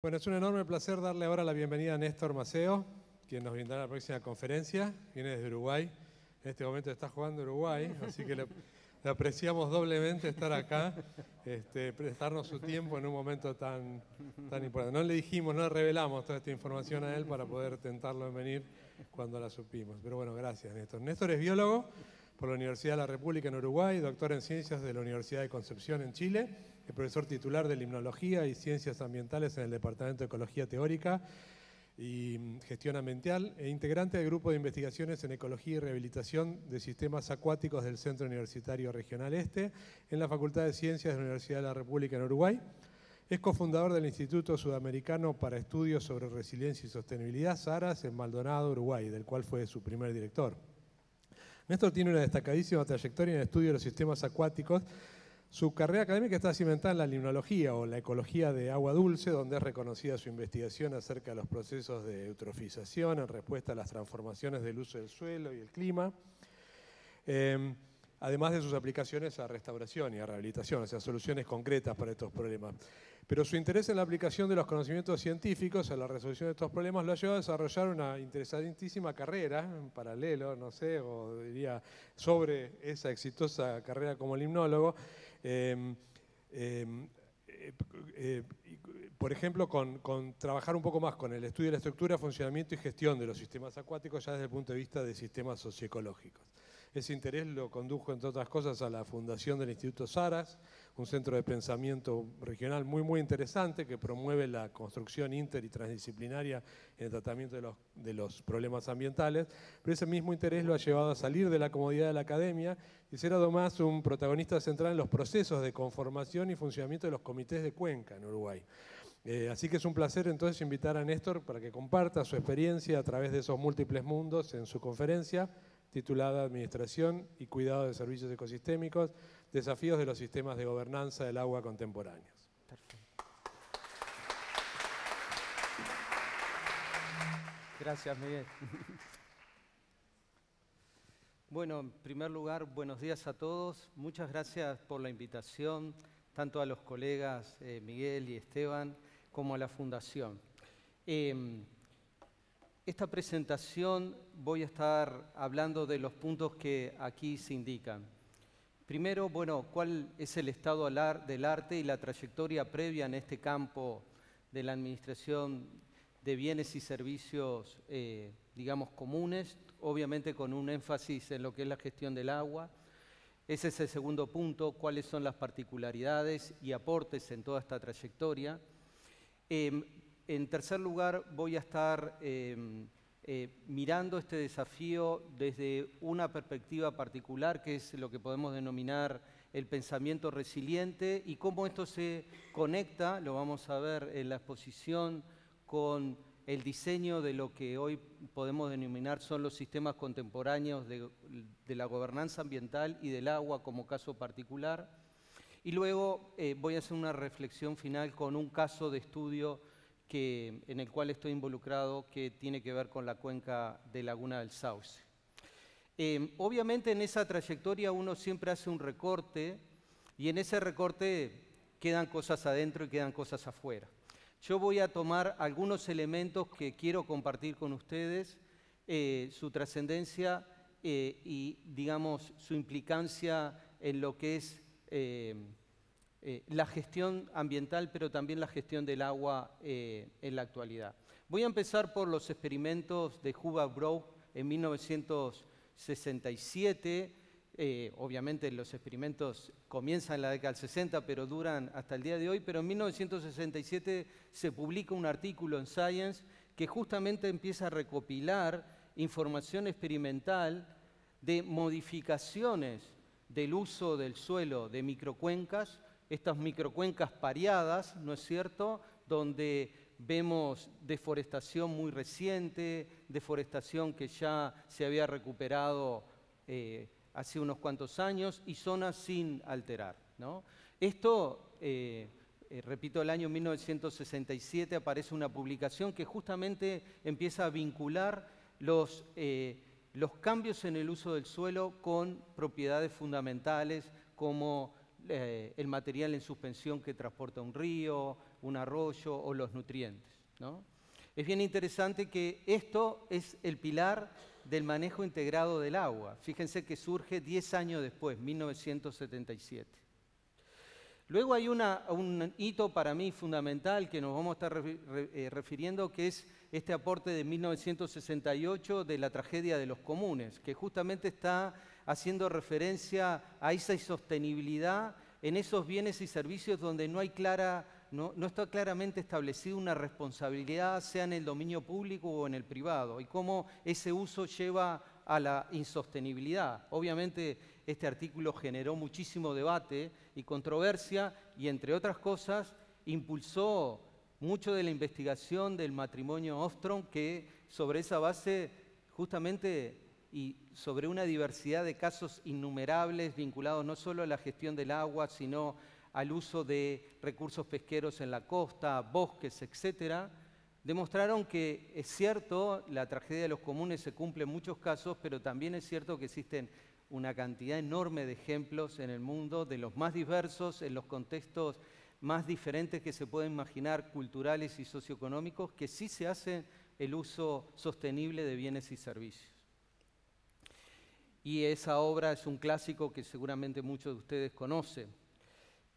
Bueno, es un enorme placer darle ahora la bienvenida a Néstor Maceo, quien nos brindará la próxima conferencia. Viene desde Uruguay. En este momento está jugando Uruguay, así que le apreciamos doblemente estar acá, prestarnos su tiempo en un momento tan importante. No le dijimos, no le revelamos toda esta información a él para poder tentarlo en venir cuando la supimos. Pero bueno, gracias, Néstor. Néstor es biólogo por la Universidad de la República en Uruguay, doctor en Ciencias de la Universidad de Concepción en Chile, es profesor titular de Limnología y Ciencias Ambientales en el Departamento de Ecología Teórica y Gestión Ambiental e integrante del Grupo de Investigaciones en Ecología y Rehabilitación de Sistemas Acuáticos del Centro Universitario Regional Este en la Facultad de Ciencias de la Universidad de la República en Uruguay. Es cofundador del Instituto Sudamericano para Estudios sobre Resiliencia y Sostenibilidad, SARAS, en Maldonado, Uruguay, del cual fue su primer director. Néstor tiene una destacadísima trayectoria en el estudio de los sistemas acuáticos. Su carrera académica está cimentada en la limnología o la ecología de agua dulce, donde es reconocida su investigación acerca de los procesos de eutrofización en respuesta a las transformaciones del uso del suelo y el clima, además de sus aplicaciones a restauración y a rehabilitación, o sea, soluciones concretas para estos problemas. Pero su interés en la aplicación de los conocimientos científicos a la resolución de estos problemas lo ha llevado a desarrollar una interesantísima carrera en paralelo, no sé, o diría sobre esa exitosa carrera como limnólogo, por ejemplo, con trabajar un poco más con el estudio de la estructura, funcionamiento y gestión de los sistemas acuáticos ya desde el punto de vista de sistemas socioecológicos. Ese interés lo condujo, entre otras cosas, a la fundación del Instituto SARAS, un centro de pensamiento regional muy interesante que promueve la construcción inter y transdisciplinaria en el tratamiento de los problemas ambientales, pero ese mismo interés lo ha llevado a salir de la comodidad de la academia y ser además un protagonista central en los procesos de conformación y funcionamiento de los comités de cuenca en Uruguay. Así que es un placer entonces invitar a Néstor para que comparta su experiencia a través de esos múltiples mundos en su conferencia titulada Administración y Cuidado de Servicios Ecosistémicos, Desafíos de los Sistemas de Gobernanza del Agua Contemporáneos. Perfecto. Gracias, Miguel. Bueno, en primer lugar, buenos días a todos. Muchas gracias por la invitación, tanto a los colegas Miguel y Esteban, como a la Fundación. Esta presentación voy a estar hablando de los puntos que aquí se indican. Primero, bueno, cuál es el estado del arte y la trayectoria previa en este campo de la administración de bienes y servicios, digamos, comunes, obviamente con un énfasis en lo que es la gestión del agua. Ese es el segundo punto, cuáles son las particularidades y aportes en toda esta trayectoria. En tercer lugar, voy a estar mirando este desafío desde una perspectiva particular, que es lo que podemos denominar el pensamiento resiliente, y cómo esto se conecta, lo vamos a ver en la exposición, con el diseño de lo que hoy podemos denominar son los sistemas contemporáneos de la gobernanza ambiental y del agua como caso particular. Y luego voy a hacer una reflexión final con un caso de estudio en el cual estoy involucrado, que tiene que ver con la cuenca de Laguna del Sauce. Obviamente en esa trayectoria uno siempre hace un recorte, y en ese recorte quedan cosas adentro y quedan cosas afuera. Yo voy a tomar algunos elementos que quiero compartir con ustedes, su trascendencia y, digamos, su implicancia en lo que es la gestión ambiental, pero también la gestión del agua en la actualidad. Voy a empezar por los experimentos de Hubert Brook en 1967. Obviamente los experimentos comienzan en la década del 60, pero duran hasta el día de hoy. Pero en 1967 se publica un artículo en Science que justamente empieza a recopilar información experimental de modificaciones del uso del suelo de microcuencas, estas microcuencas pareadas, ¿no es cierto?, donde vemos deforestación muy reciente, deforestación que ya se había recuperado hace unos cuantos años, y zonas sin alterar, ¿no? Esto, repito, el año 1967 aparece una publicación que justamente empieza a vincular los cambios en el uso del suelo con propiedades fundamentales como el material en suspensión que transporta un río, un arroyo o los nutrientes, ¿no? Es bien interesante que esto es el pilar del manejo integrado del agua. Fíjense que surge 10 años después, 1977. Luego hay un hito para mí fundamental que nos vamos a estar refiriendo, que es este aporte de 1968 de la tragedia de los comunes, que justamente está haciendo referencia a esa insostenibilidad en esos bienes y servicios donde no está claramente establecida una responsabilidad, sea en el dominio público o en el privado, y cómo ese uso lleva a la insostenibilidad. Obviamente este artículo generó muchísimo debate y controversia y, entre otras cosas, impulsó mucho de la investigación del matrimonio Ostrom, que sobre esa base justamente y sobre una diversidad de casos innumerables vinculados no solo a la gestión del agua, sino al uso de recursos pesqueros en la costa, bosques, etcétera, demostraron que es cierto, la tragedia de los comunes se cumple en muchos casos, pero también es cierto que existen una cantidad enorme de ejemplos en el mundo, de los más diversos, en los contextos más diferentes que se pueden imaginar, culturales y socioeconómicos, que sí se hace el uso sostenible de bienes y servicios. Y esa obra es un clásico que seguramente muchos de ustedes conocen.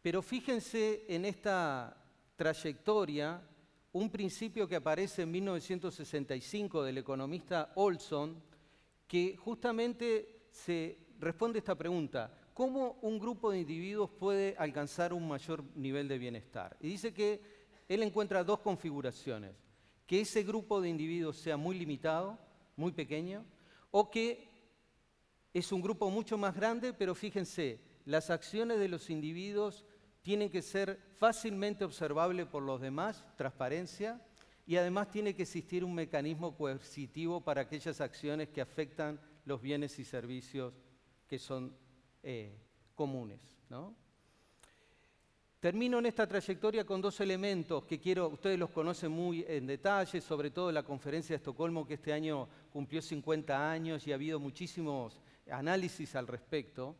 Pero fíjense en esta trayectoria, un principio que aparece en 1965 del economista Olson, que justamente se responde a esta pregunta: ¿cómo un grupo de individuos puede alcanzar un mayor nivel de bienestar? Y dice que él encuentra dos configuraciones: que ese grupo de individuos sea muy limitado, muy pequeño, o que es un grupo mucho más grande, pero fíjense, las acciones de los individuos tienen que ser fácilmente observables por los demás, transparencia, y además tiene que existir un mecanismo coercitivo para aquellas acciones que afectan los bienes y servicios que son comunes, ¿no? Termino en esta trayectoria con dos elementos que ustedes los conocen muy en detalle, sobre todo la Conferencia de Estocolmo, que este año cumplió 50 años y ha habido muchísimos análisis al respecto.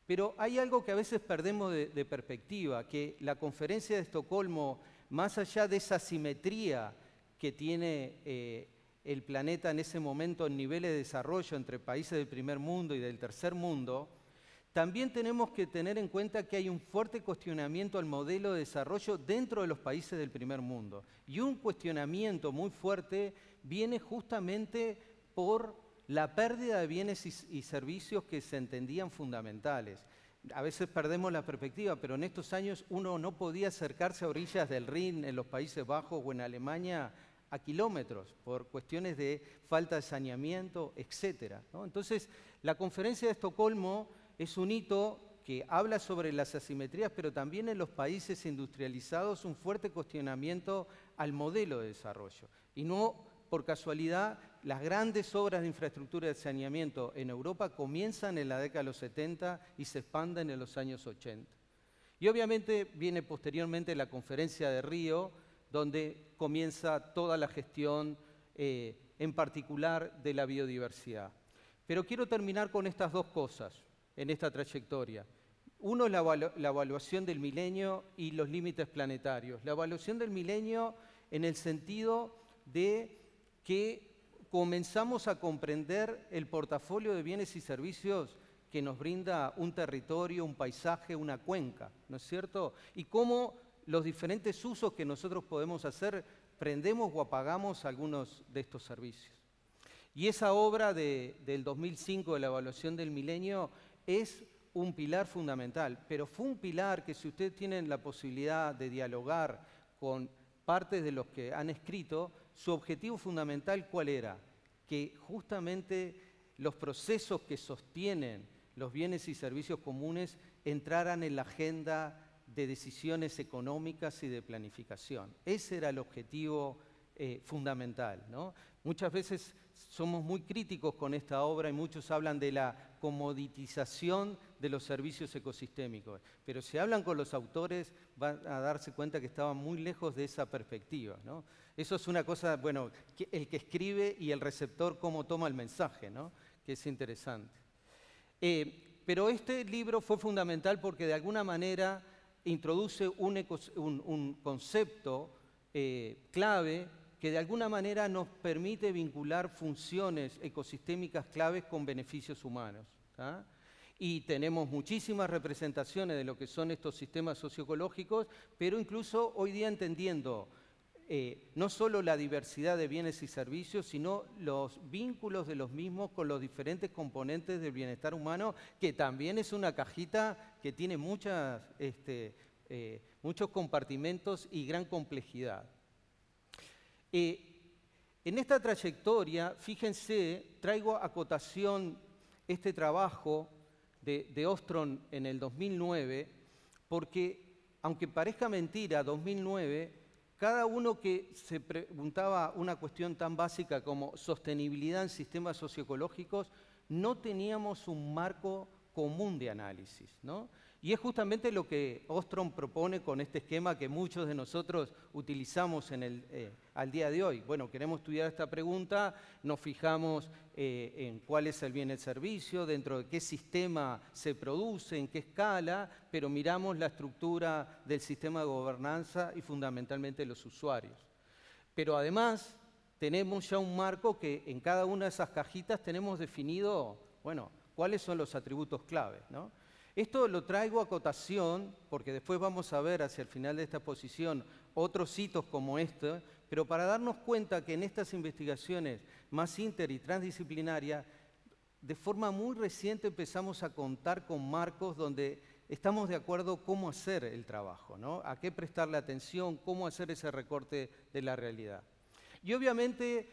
Pero hay algo que a veces perdemos de perspectiva, que la Conferencia de Estocolmo, más allá de esa simetría que tiene el planeta en ese momento en niveles de desarrollo entre países del primer mundo y del tercer mundo, también tenemos que tener en cuenta que hay un fuerte cuestionamiento al modelo de desarrollo dentro de los países del primer mundo. Y un cuestionamiento muy fuerte viene justamente por la pérdida de bienes y servicios que se entendían fundamentales. A veces perdemos la perspectiva, pero en estos años uno no podía acercarse a orillas del Rin en los Países Bajos o en Alemania a kilómetros por cuestiones de falta de saneamiento, etc., ¿no? Entonces, la Conferencia de Estocolmo es un hito que habla sobre las asimetrías, pero también en los países industrializados un fuerte cuestionamiento al modelo de desarrollo. Y no por casualidad, las grandes obras de infraestructura de saneamiento en Europa comienzan en la década de los 70 y se expanden en los años 80. Y obviamente viene posteriormente la Conferencia de Río, donde comienza toda la gestión, en particular de la biodiversidad. Pero quiero terminar con estas dos cosas en esta trayectoria. Uno es la evaluación del milenio y los límites planetarios. La evaluación del milenio en el sentido de que comenzamos a comprender el portafolio de bienes y servicios que nos brinda un territorio, un paisaje, una cuenca, ¿no es cierto? Y cómo los diferentes usos que nosotros podemos hacer, prendemos o apagamos algunos de estos servicios. Y esa obra del 2005 de la evaluación del milenio es un pilar fundamental, pero fue un pilar que, si ustedes tienen la posibilidad de dialogar con partes de los que han escrito, su objetivo fundamental, ¿cuál era? Que justamente los procesos que sostienen los bienes y servicios comunes entraran en la agenda de decisiones económicas y de planificación. Ese era el objetivo fundamental, ¿no? Muchas veces somos muy críticos con esta obra y muchos hablan de la comoditización de los servicios ecosistémicos, pero si hablan con los autores van a darse cuenta que estaban muy lejos de esa perspectiva, ¿no? Eso es una cosa, bueno, el que escribe y el receptor cómo toma el mensaje, ¿no? Que es interesante. pero este libro fue fundamental porque de alguna manera introduce un concepto clave que de alguna manera nos permite vincular funciones ecosistémicas claves con beneficios humanos. ¿Tá? Y tenemos muchísimas representaciones de lo que son estos sistemas socioecológicos, pero incluso hoy día entendiendo no solo la diversidad de bienes y servicios, sino los vínculos de los mismos con los diferentes componentes del bienestar humano, que también es una cajita que tiene muchos compartimentos y gran complejidad. En esta trayectoria, fíjense, traigo a cotación este trabajo de Ostrom en el 2009, porque, aunque parezca mentira, 2009, cada uno que se preguntaba una cuestión tan básica como sostenibilidad en sistemas socioecológicos, no teníamos un marco común de análisis, ¿no? Y es justamente lo que Ostrom propone con este esquema que muchos de nosotros utilizamos al día de hoy. Bueno, queremos estudiar esta pregunta, nos fijamos en cuál es el bien y el servicio, dentro de qué sistema se produce, en qué escala, pero miramos la estructura del sistema de gobernanza y fundamentalmente los usuarios. Pero además tenemos ya un marco que en cada una de esas cajitas tenemos definido, bueno, cuáles son los atributos clave, ¿no? Esto lo traigo a cotación, porque después vamos a ver hacia el final de esta exposición otros hitos como este, pero para darnos cuenta que en estas investigaciones más inter y transdisciplinarias, de forma muy reciente empezamos a contar con marcos donde estamos de acuerdo cómo hacer el trabajo, ¿no? A qué prestarle atención, cómo hacer ese recorte de la realidad. Y obviamente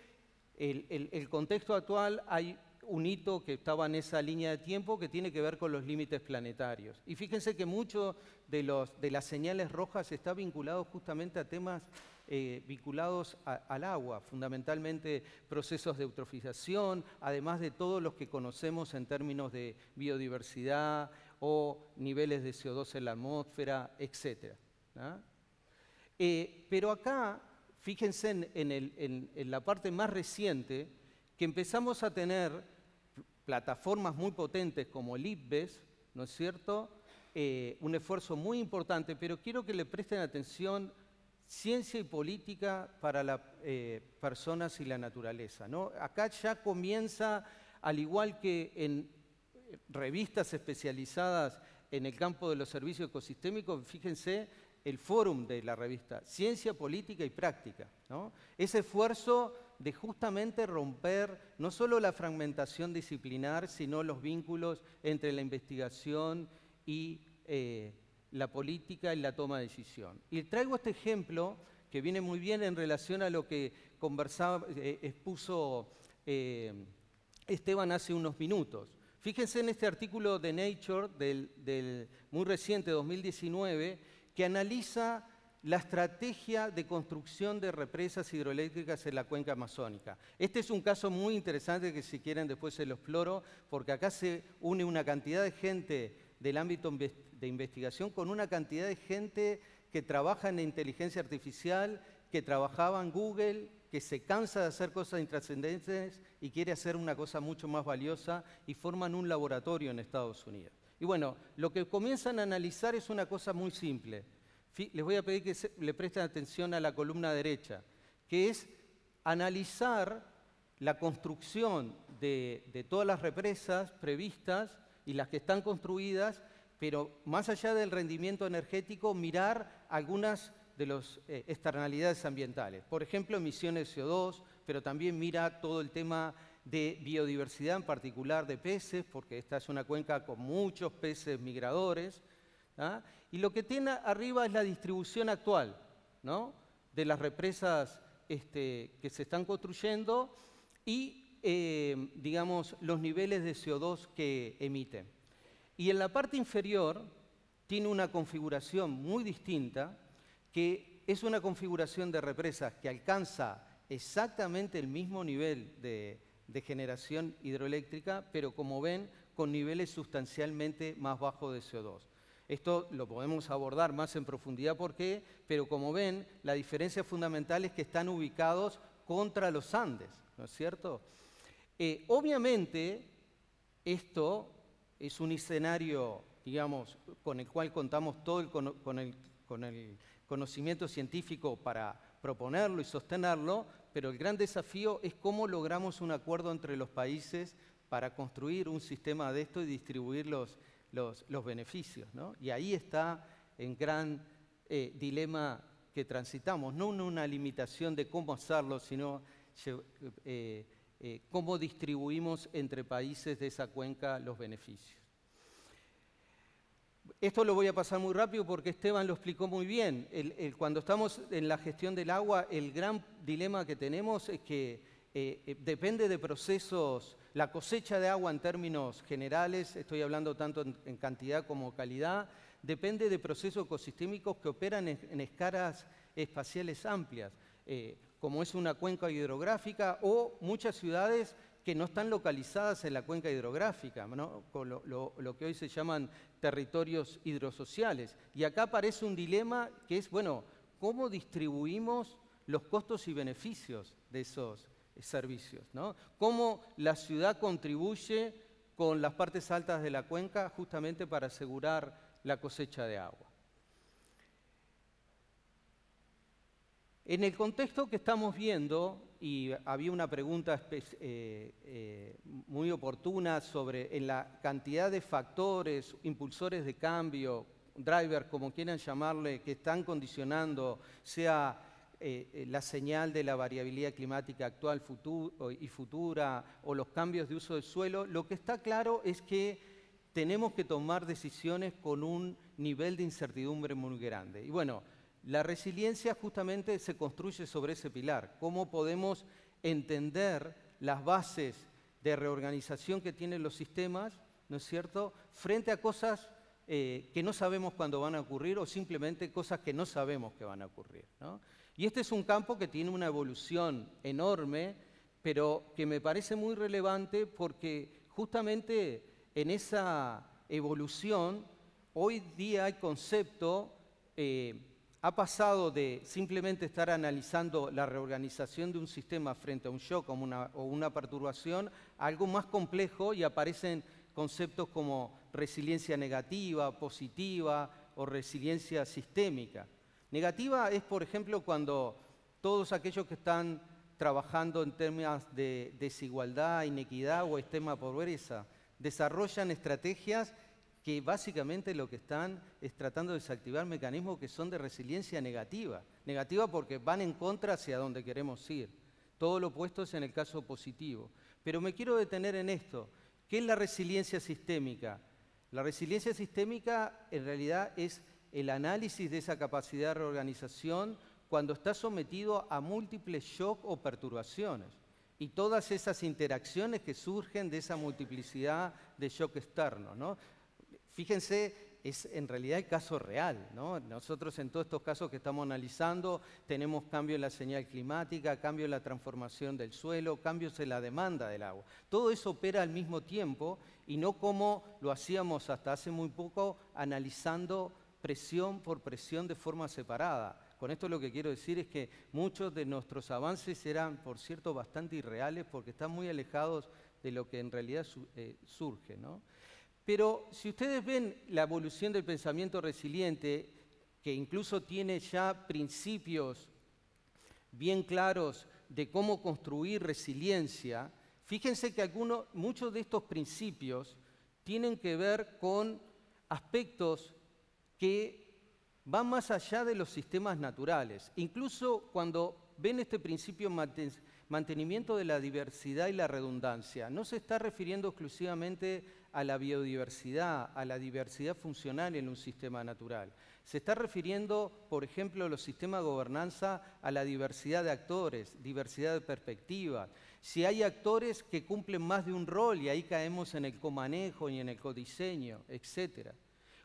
el contexto actual hay un hito que estaba en esa línea de tiempo que tiene que ver con los límites planetarios. Y fíjense que mucho de las señales rojas está vinculado justamente a temas vinculados al agua, fundamentalmente procesos de eutrofización, además de todos los que conocemos en términos de biodiversidad o niveles de CO2 en la atmósfera, etc. ¿No? Pero acá, fíjense en la parte más reciente, que empezamos a tener plataformas muy potentes como el IPBES, ¿no es cierto? Un esfuerzo muy importante, pero quiero que le presten atención ciencia y política para las personas y la naturaleza, ¿no? Acá ya comienza, al igual que en revistas especializadas en el campo de los servicios ecosistémicos, fíjense el fórum de la revista, Ciencia, Política y Práctica, ¿no? Ese esfuerzo de justamente romper no solo la fragmentación disciplinar, sino los vínculos entre la investigación y la política y la toma de decisión. Y traigo este ejemplo que viene muy bien en relación a lo que expuso Esteban hace unos minutos. Fíjense en este artículo de Nature del muy reciente 2019, que analiza la estrategia de construcción de represas hidroeléctricas en la cuenca amazónica. Este es un caso muy interesante que si quieren después se lo exploro, porque acá se une una cantidad de gente del ámbito de investigación con una cantidad de gente que trabaja en inteligencia artificial, que trabajaba en Google, que se cansa de hacer cosas intrascendentes y quiere hacer una cosa mucho más valiosa y forman un laboratorio en Estados Unidos. Y bueno, lo que comienzan a analizar es una cosa muy simple. Les voy a pedir que le presten atención a la columna derecha, que es analizar la construcción de todas las represas previstas y las que están construidas, pero más allá del rendimiento energético, mirar algunas de las externalidades ambientales. Por ejemplo, emisiones de CO2, pero también mira todo el tema de biodiversidad, en particular de peces, porque esta es una cuenca con muchos peces migradores, ¿ah? Y lo que tiene arriba es la distribución actual, ¿no?, de las represas que se están construyendo y, digamos, los niveles de CO2 que emiten. Y en la parte inferior tiene una configuración muy distinta, que es una configuración de represas que alcanza exactamente el mismo nivel de generación hidroeléctrica, pero como ven, con niveles sustancialmente más bajos de CO2. Esto lo podemos abordar más en profundidad, ¿por qué? Pero como ven, la diferencia fundamental es que están ubicados contra los Andes, ¿no es cierto? Obviamente, esto es un escenario, digamos, con el cual contamos todo con el conocimiento científico para proponerlo y sostenerlo, pero el gran desafío es cómo logramos un acuerdo entre los países para construir un sistema de esto y distribuir los beneficios, ¿no? Y ahí está el gran dilema que transitamos, no una limitación de cómo hacerlo, sino cómo distribuimos entre países de esa cuenca los beneficios. Esto lo voy a pasar muy rápido porque Esteban lo explicó muy bien. Cuando estamos en la gestión del agua, el gran dilema que tenemos es que depende de procesos, la cosecha de agua en términos generales, estoy hablando tanto en cantidad como calidad, depende de procesos ecosistémicos que operan en escalas espaciales amplias, como es una cuenca hidrográfica o muchas ciudades que no están localizadas en la cuenca hidrográfica, ¿no? Con lo que hoy se llaman territorios hidrosociales. Y acá aparece un dilema que es, bueno, ¿cómo distribuimos los costos y beneficios de esos servicios, ¿no? ¿Cómo la ciudad contribuye con las partes altas de la cuenca justamente para asegurar la cosecha de agua? En el contexto que estamos viendo, y había una pregunta muy oportuna sobre en la cantidad de factores, impulsores de cambio, drivers, como quieran llamarle, que están condicionando, sea la señal de la variabilidad climática actual y futura, o los cambios de uso del suelo, lo que está claro es que tenemos que tomar decisiones con un nivel de incertidumbre muy grande. Y bueno, la resiliencia justamente se construye sobre ese pilar. ¿Cómo podemos entender las bases de reorganización que tienen los sistemas, ¿no es cierto?, frente a cosas que no sabemos cuándo van a ocurrir o simplemente cosas que no sabemos que van a ocurrir, ¿no? Y este es un campo que tiene una evolución enorme, pero que me parece muy relevante porque justamente en esa evolución hoy día el concepto ha pasado de simplemente estar analizando la reorganización de un sistema frente a un shock o una perturbación a algo más complejo y aparecen conceptos como resiliencia negativa, positiva o resiliencia sistémica. Negativa es, por ejemplo, cuando todos aquellos que están trabajando en temas de desigualdad, inequidad o extrema pobreza desarrollan estrategias que básicamente lo que están es tratando de desactivar mecanismos que son de resiliencia negativa. Negativa porque van en contra hacia donde queremos ir. Todo lo opuesto es en el caso positivo. Pero me quiero detener en esto. ¿Qué es la resiliencia sistémica? La resiliencia sistémica en realidad es el análisis de esa capacidad de reorganización cuando está sometido a múltiples shocks o perturbaciones. Y todas esas interacciones que surgen de esa multiplicidad de shock externos, ¿no? Fíjense, es en realidad el caso real, ¿no? Nosotros en todos estos casos que estamos analizando tenemos cambio en la señal climática, cambio en la transformación del suelo, cambios en la demanda del agua. Todo eso opera al mismo tiempo y no como lo hacíamos hasta hace muy poco analizando presión por presión de forma separada. Con esto lo que quiero decir es que muchos de nuestros avances eran, por cierto, bastante irreales porque están muy alejados de lo que en realidad surge, ¿no? Pero si ustedes ven la evolución del pensamiento resiliente, que incluso tiene ya principios bien claros de cómo construir resiliencia, fíjense que muchos de estos principios tienen que ver con aspectos que van más allá de los sistemas naturales. Incluso cuando ven este principio mantenimiento de la diversidad y la redundancia, no se está refiriendo exclusivamente a la biodiversidad, a la diversidad funcional en un sistema natural. Se está refiriendo, por ejemplo, los sistemas de gobernanza a la diversidad de actores, diversidad de perspectivas. Si hay actores que cumplen más de un rol y ahí caemos en el comanejo y en el codiseño, etc.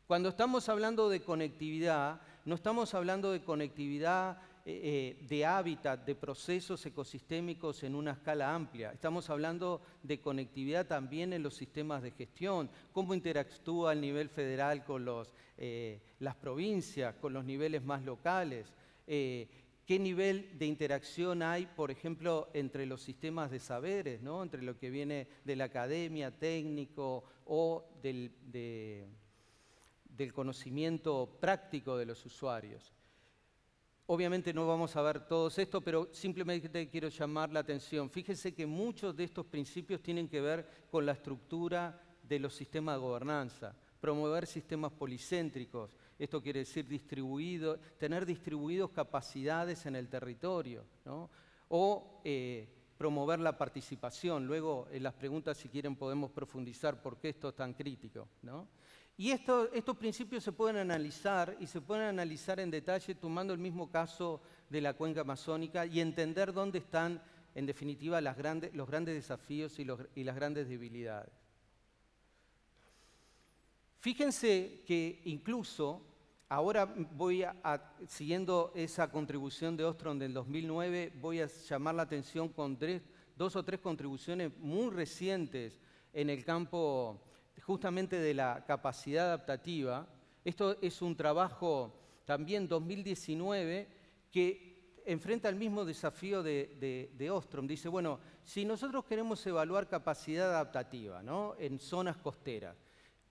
Cuando estamos hablando de conectividad, no estamos hablando de conectividad de hábitat, de procesos ecosistémicos en una escala amplia. Estamos hablando de conectividad también en los sistemas de gestión, cómo interactúa el nivel federal con las provincias, con los niveles más locales, qué nivel de interacción hay, por ejemplo, entre los sistemas de saberes, ¿no? Entre lo que viene de la academia, técnico o del conocimiento práctico de los usuarios. Obviamente no vamos a ver todo esto, pero simplemente quiero llamar la atención. Fíjense que muchos de estos principios tienen que ver con la estructura de los sistemas de gobernanza. Promover sistemas policéntricos, esto quiere decir tener distribuidos capacidades en el territorio, ¿no? O promover la participación. Luego en las preguntas, si quieren, podemos profundizar por qué esto es tan crítico, ¿no? Y estos principios se pueden analizar y se pueden analizar en detalle tomando el mismo caso de la cuenca amazónica y entender dónde están, en definitiva, los grandes desafíos y las grandes debilidades. Fíjense que incluso, ahora siguiendo esa contribución de Ostrom del 2009, voy a llamar la atención con dos o tres contribuciones muy recientes en el campo justamente de la capacidad adaptativa. Esto es un trabajo también 2019 que enfrenta el mismo desafío de Ostrom. Dice, bueno, si nosotros queremos evaluar capacidad adaptativa, ¿no?, en zonas costeras,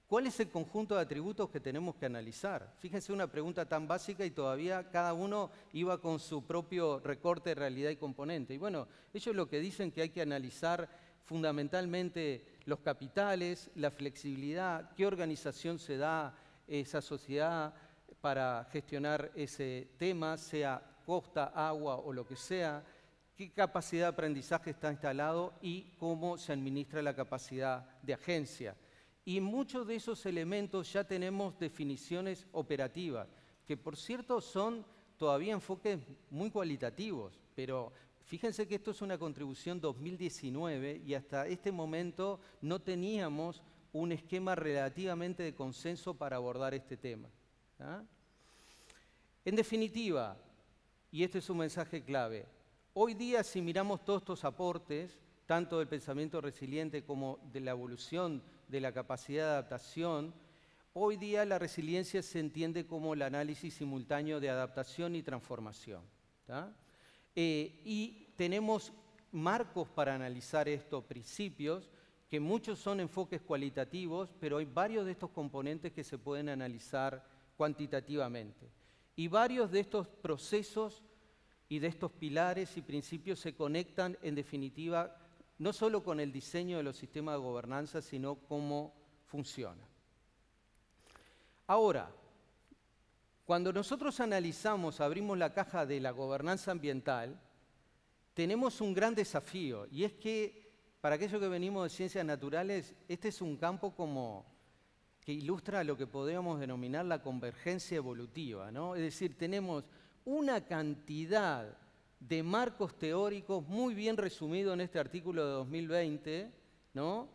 ¿cuál es el conjunto de atributos que tenemos que analizar? Fíjense, una pregunta tan básica y todavía cada uno iba con su propio recorte de realidad y componente. Y bueno, ellos lo que dicen que hay que analizar fundamentalmente los capitales, la flexibilidad, qué organización se da esa sociedad para gestionar ese tema, sea costa, agua o lo que sea, qué capacidad de aprendizaje está instalado y cómo se administra la capacidad de agencia. Y en muchos de esos elementos ya tenemos definiciones operativas, que por cierto son todavía enfoques muy cualitativos, pero fíjense que esto es una contribución 2019 y hasta este momento no teníamos un esquema relativamente de consenso para abordar este tema, ¿ah? En definitiva, y este es un mensaje clave, hoy día si miramos todos estos aportes, tanto del pensamiento resiliente como de la evolución de la capacidad de adaptación, hoy día la resiliencia se entiende como el análisis simultáneo de adaptación y transformación, ¿tá? Y tenemos marcos para analizar estos principios, que muchos son enfoques cualitativos, pero hay varios de estos componentes que se pueden analizar cuantitativamente. Y varios de estos procesos y de estos pilares y principios se conectan, en definitiva, no solo con el diseño de los sistemas de gobernanza, sino cómo funciona. Ahora, cuando nosotros analizamos, abrimos la caja de la gobernanza ambiental, tenemos un gran desafío, y es que, para aquellos que venimos de ciencias naturales, este es un campo que ilustra lo que podríamos denominar la convergencia evolutiva, ¿no? Es decir, tenemos una cantidad de marcos teóricos muy bien resumidos en este artículo de 2020, ¿no?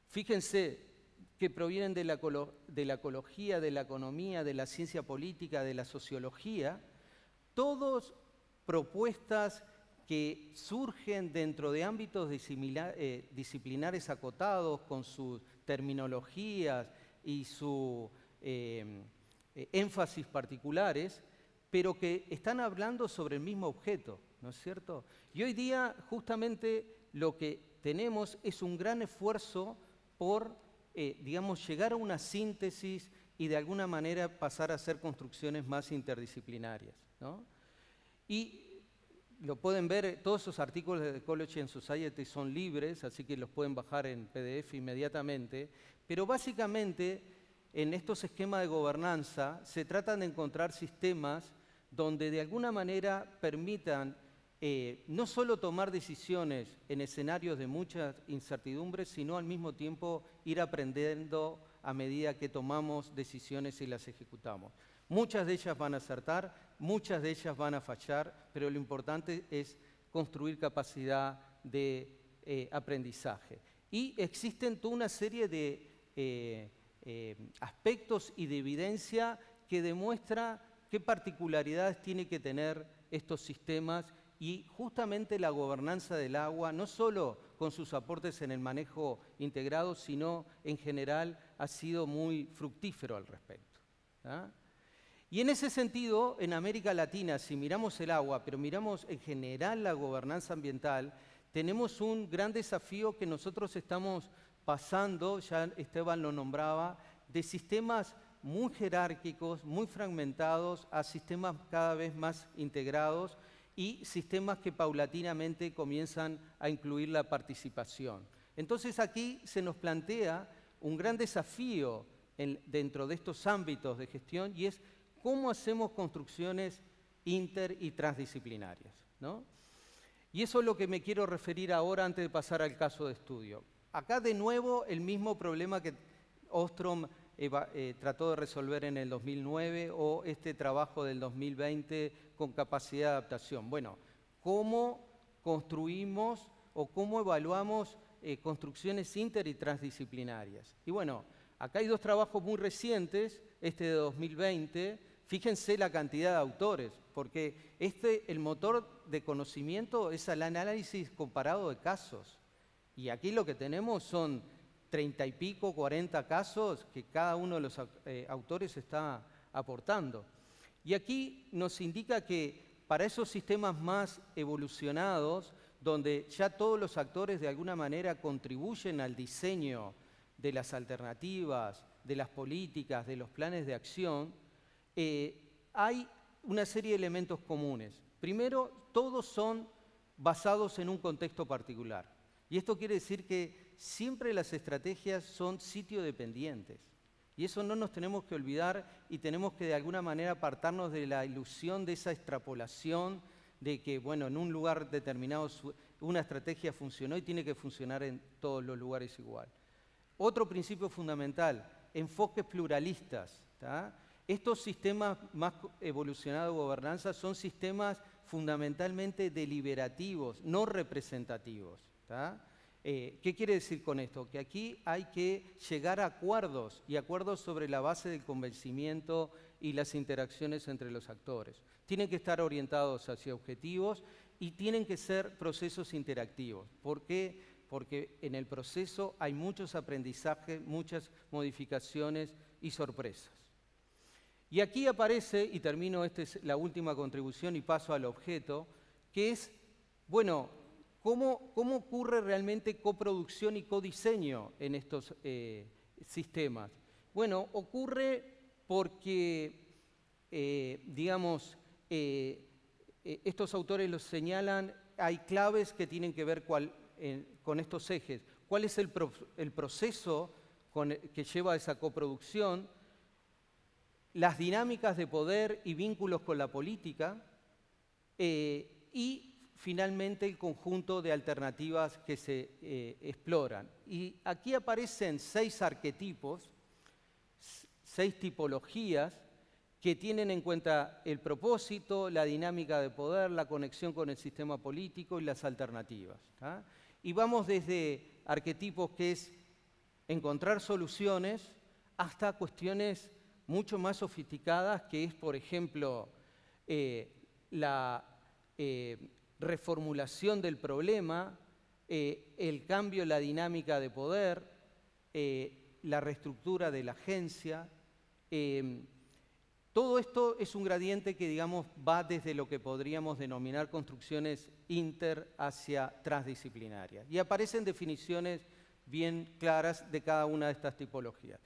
Fíjense que provienen de la ecología, de la economía, de la ciencia política, de la sociología, todas propuestas que surgen dentro de ámbitos disciplinares acotados con sus terminologías y sus énfasis particulares, pero que están hablando sobre el mismo objeto, ¿no es cierto? Y hoy día justamente lo que tenemos es un gran esfuerzo por, digamos, llegar a una síntesis y de alguna manera pasar a hacer construcciones más interdisciplinarias, ¿no? Y lo pueden ver, todos esos artículos de Ecology and Society son libres, así que los pueden bajar en PDF inmediatamente, pero básicamente en estos esquemas de gobernanza se tratan de encontrar sistemas donde de alguna manera permitan no solo tomar decisiones en escenarios de muchas incertidumbres, sino al mismo tiempo ir aprendiendo a medida que tomamos decisiones y las ejecutamos. Muchas de ellas van a acertar, muchas de ellas van a fallar, pero lo importante es construir capacidad de aprendizaje. Y existen toda una serie de aspectos y de evidencia que demuestra qué particularidades tienen que tener estos sistemas y justamente la gobernanza del agua, no solo con sus aportes en el manejo integrado, sino en general ha sido muy fructífero al respecto, ¿ah? Y en ese sentido, en América Latina, si miramos el agua, pero miramos en general la gobernanza ambiental, tenemos un gran desafío que nosotros estamos pasando, ya Esteban lo nombraba, de sistemas muy jerárquicos, muy fragmentados, a sistemas cada vez más integrados y sistemas que paulatinamente comienzan a incluir la participación. Entonces aquí se nos plantea un gran desafío dentro de estos ámbitos de gestión y es cómo hacemos construcciones inter y transdisciplinarias, ¿no? Y eso es lo que me quiero referir ahora antes de pasar al caso de estudio. Acá de nuevo el mismo problema que Ostrom trató de resolver en el 2009 o este trabajo del 2020 con capacidad de adaptación. Bueno, ¿cómo construimos o cómo evaluamos construcciones inter y transdisciplinarias? Y bueno, acá hay dos trabajos muy recientes, este de 2020. Fíjense la cantidad de autores, porque el motor de conocimiento es el análisis comparado de casos. Y aquí lo que tenemos son 30 y pico, 40 casos que cada uno de los autores está aportando. Y aquí nos indica que para esos sistemas más evolucionados, donde ya todos los actores de alguna manera contribuyen al diseño de las alternativas, de las políticas, de los planes de acción, hay una serie de elementos comunes. Primero, todos son basados en un contexto particular. Y esto quiere decir que siempre las estrategias son sitio dependientes. Y eso no nos tenemos que olvidar y tenemos que de alguna manera apartarnos de la ilusión de esa extrapolación de que, bueno, en un lugar determinado una estrategia funcionó y tiene que funcionar en todos los lugares igual. Otro principio fundamental, enfoques pluralistas, ¿tá? Estos sistemas más evolucionados de gobernanza son sistemas fundamentalmente deliberativos, no representativos, ¿tá? ¿Qué quiere decir con esto? Que aquí hay que llegar a acuerdos y acuerdos sobre la base del convencimiento y las interacciones entre los actores. Tienen que estar orientados hacia objetivos y tienen que ser procesos interactivos. ¿Por qué? Porque en el proceso hay muchos aprendizajes, muchas modificaciones y sorpresas. Y aquí aparece, y termino, esta es la última contribución y paso al objeto, que es, bueno, ¿cómo ocurre realmente coproducción y codiseño en estos sistemas? Bueno, ocurre porque, estos autores los señalan, hay claves que tienen que ver con estos ejes. ¿Cuál es el proceso que lleva a esa coproducción? Las dinámicas de poder y vínculos con la política y finalmente el conjunto de alternativas que se exploran. Y aquí aparecen 6 arquetipos, 6 tipologías que tienen en cuenta el propósito, la dinámica de poder, la conexión con el sistema político y las alternativas, ¿tá? Y vamos desde arquetipos que es encontrar soluciones hasta cuestiones mucho más sofisticadas, que es, por ejemplo, la reformulación del problema, el cambio en la dinámica de poder, la reestructura de la agencia. Todo esto es un gradiente que, digamos, va desde lo que podríamos denominar construcciones inter hacia transdisciplinarias. Y aparecen definiciones bien claras de cada una de estas tipologías.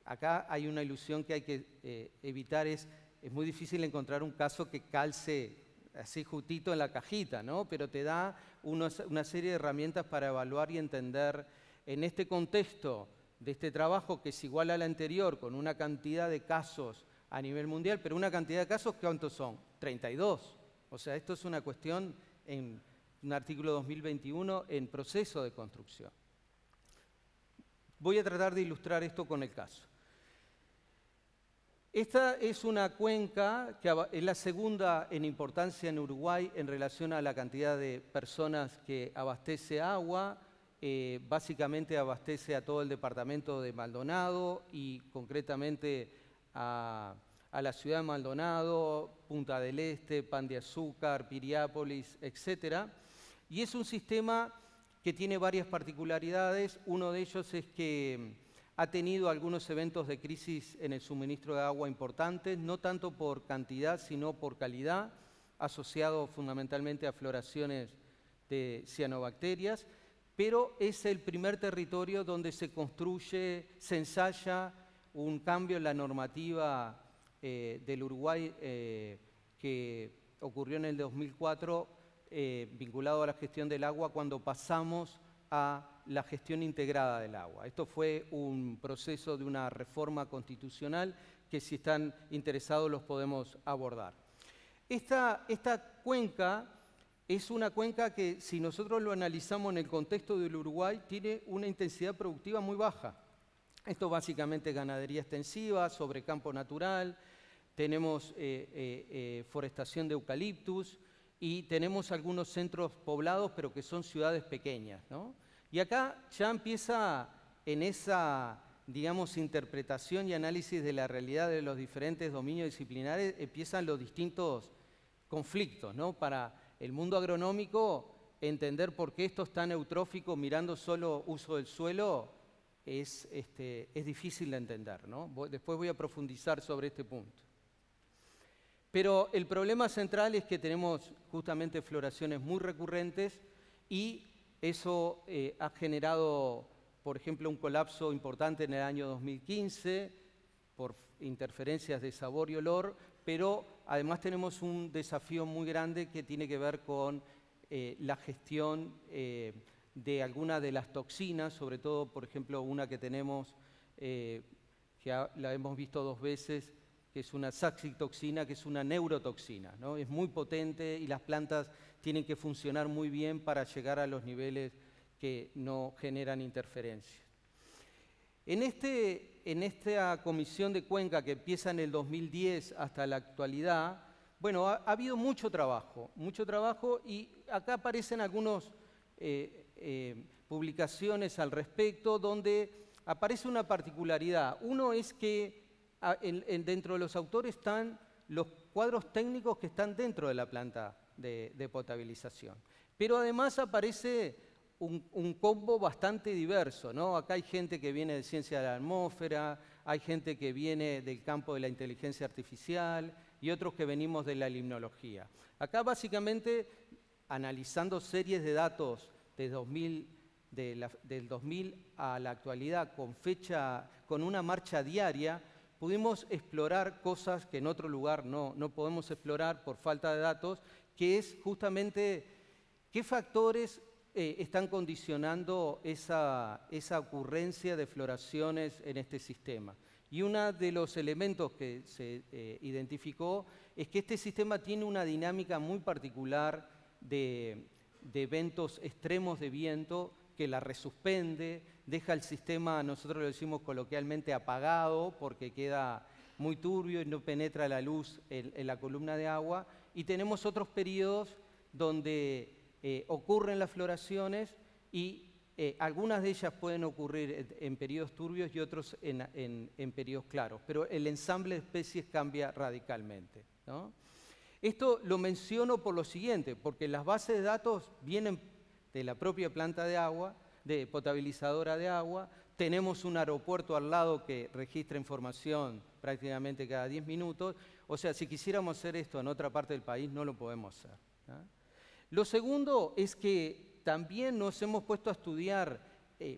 Acá hay una ilusión que hay que evitar, es muy difícil encontrar un caso que calce así justito en la cajita, ¿no? Pero te da una serie de herramientas para evaluar y entender en este contexto de este trabajo que es igual al anterior, con una cantidad de casos a nivel mundial, pero una cantidad de casos, ¿cuántos son? 32. O sea, esto es una cuestión en un artículo 2021 en proceso de construcción. Voy a tratar de ilustrar esto con el caso. Esta es una cuenca que es la segunda en importancia en Uruguay en relación a la cantidad de personas que abastece agua. Básicamente abastece a todo el departamento de Maldonado y concretamente a la ciudad de Maldonado, Punta del Este, Pan de Azúcar, Piriápolis, etc. Y es un sistema que tiene varias particularidades. Uno de ellos es que ha tenido algunos eventos de crisis en el suministro de agua importantes, no tanto por cantidad, sino por calidad, asociado fundamentalmente a floraciones de cianobacterias, pero es el primer territorio donde se construye, se ensaya un cambio en la normativa del Uruguay que ocurrió en el 2004, vinculado a la gestión del agua, cuando pasamos a la gestión integrada del agua. Esto fue un proceso de una reforma constitucional que, si están interesados, los podemos abordar. Esta cuenca es una cuenca que, si nosotros lo analizamos en el contexto del Uruguay, tiene una intensidad productiva muy baja. Esto básicamente es ganadería extensiva, sobre campo natural, tenemos forestación de eucaliptus y tenemos algunos centros poblados, pero que son ciudades pequeñas, ¿no? Y acá ya empieza en esa, digamos, interpretación y análisis de la realidad de los diferentes dominios disciplinares, empiezan los distintos conflictos, ¿no? Para el mundo agronómico, entender por qué esto es tan eutrófico mirando solo uso del suelo es difícil de entender, ¿no? Después voy a profundizar sobre este punto. Pero el problema central es que tenemos justamente floraciones muy recurrentes y eso ha generado, por ejemplo, un colapso importante en el año 2015 por interferencias de sabor y olor, pero además tenemos un desafío muy grande que tiene que ver con la gestión de algunas de las toxinas, sobre todo, por ejemplo, una que tenemos, que la hemos visto 2 veces, que es una saxitoxina, que es una neurotoxina, ¿no? Es muy potente y las plantas tienen que funcionar muy bien para llegar a los niveles que no generan interferencias. En esta comisión de cuenca que empieza en el 2010 hasta la actualidad, bueno, ha habido mucho trabajo y acá aparecen algunas publicaciones al respecto donde aparece una particularidad. Uno es que dentro de los autores están los cuadros técnicos que están dentro de la planta de potabilización. Pero además aparece un combo bastante diverso, ¿no? Acá hay gente que viene de ciencia de la atmósfera, hay gente que viene del campo de la inteligencia artificial y otros que venimos de la limnología. Acá básicamente, analizando series de datos de del 2000 a la actualidad con una marcha diaria, pudimos explorar cosas que en otro lugar no podemos explorar por falta de datos, que es justamente qué factores están condicionando esa ocurrencia de floraciones en este sistema. Y uno de los elementos que se identificó es que este sistema tiene una dinámica muy particular de eventos extremos de viento que la resuspende, deja el sistema, nosotros lo decimos coloquialmente, apagado porque queda muy turbio y no penetra la luz en la columna de agua. Y tenemos otros periodos donde ocurren las floraciones y algunas de ellas pueden ocurrir en periodos turbios y otros en periodos claros, pero el ensamble de especies cambia radicalmente, ¿no? Esto lo menciono por lo siguiente, porque las bases de datos vienen de la propia planta de agua, de potabilizadora de agua, tenemos un aeropuerto al lado que registra información prácticamente cada 10 minutos, o sea, si quisiéramos hacer esto en otra parte del país no lo podemos hacer, ¿no? Lo segundo es que también nos hemos puesto a estudiar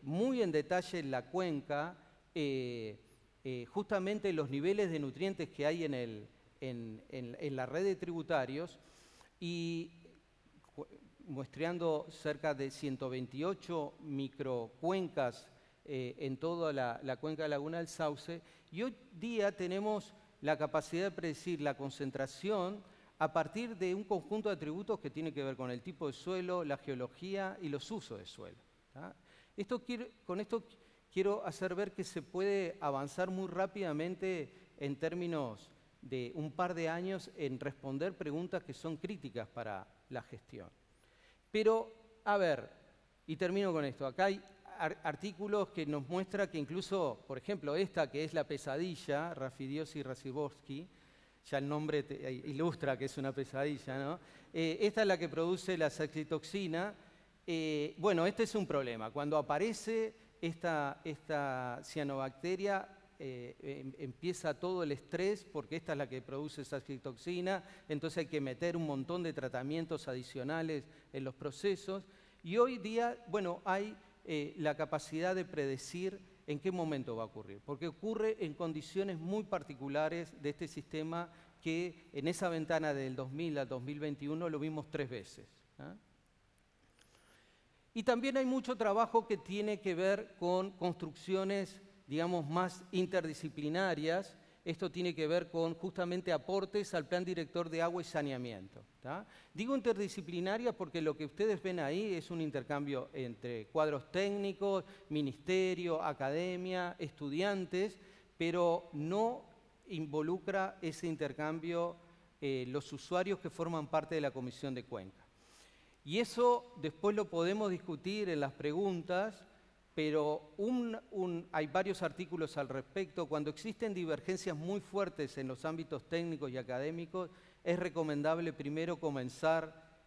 muy en detalle la cuenca, justamente los niveles de nutrientes que hay en la red de tributarios y muestreando cerca de 128 microcuencas en toda la cuenca de Laguna del Sauce, y hoy día tenemos la capacidad de predecir la concentración a partir de un conjunto de atributos que tiene que ver con el tipo de suelo, la geología y los usos de suelo, ¿tá? Con esto quiero hacer ver que se puede avanzar muy rápidamente en términos de un par de años en responder preguntas que son críticas para la gestión. Pero, a ver, y termino con esto, acá hay artículos que nos muestran que incluso, por ejemplo, esta que es la pesadilla, Rafidiosi y Raciborski, ya el nombre ilustra que es una pesadilla, ¿no? Esta es la que produce la saxitoxina. Bueno, este es un problema. Cuando aparece esta cianobacteria empieza todo el estrés, porque esta es la que produce esa citoxina, entonces hay que meter un montón de tratamientos adicionales en los procesos. Y hoy día, bueno, hay la capacidad de predecir en qué momento va a ocurrir, porque ocurre en condiciones muy particulares de este sistema que en esa ventana del 2000 al 2021 lo vimos 3 veces. ¿Ah? Y también hay mucho trabajo que tiene que ver con construcciones, digamos, más interdisciplinarias. Esto tiene que ver con justamente aportes al Plan Director de Agua y Saneamiento. ¿Tá? Digo interdisciplinaria porque lo que ustedes ven ahí es un intercambio entre cuadros técnicos, ministerio, academia, estudiantes, pero no involucra ese intercambio los usuarios que forman parte de la Comisión de Cuenca. Y eso después lo podemos discutir en las preguntas, pero hay varios artículos al respecto. Cuando existen divergencias muy fuertes en los ámbitos técnicos y académicos, es recomendable primero comenzar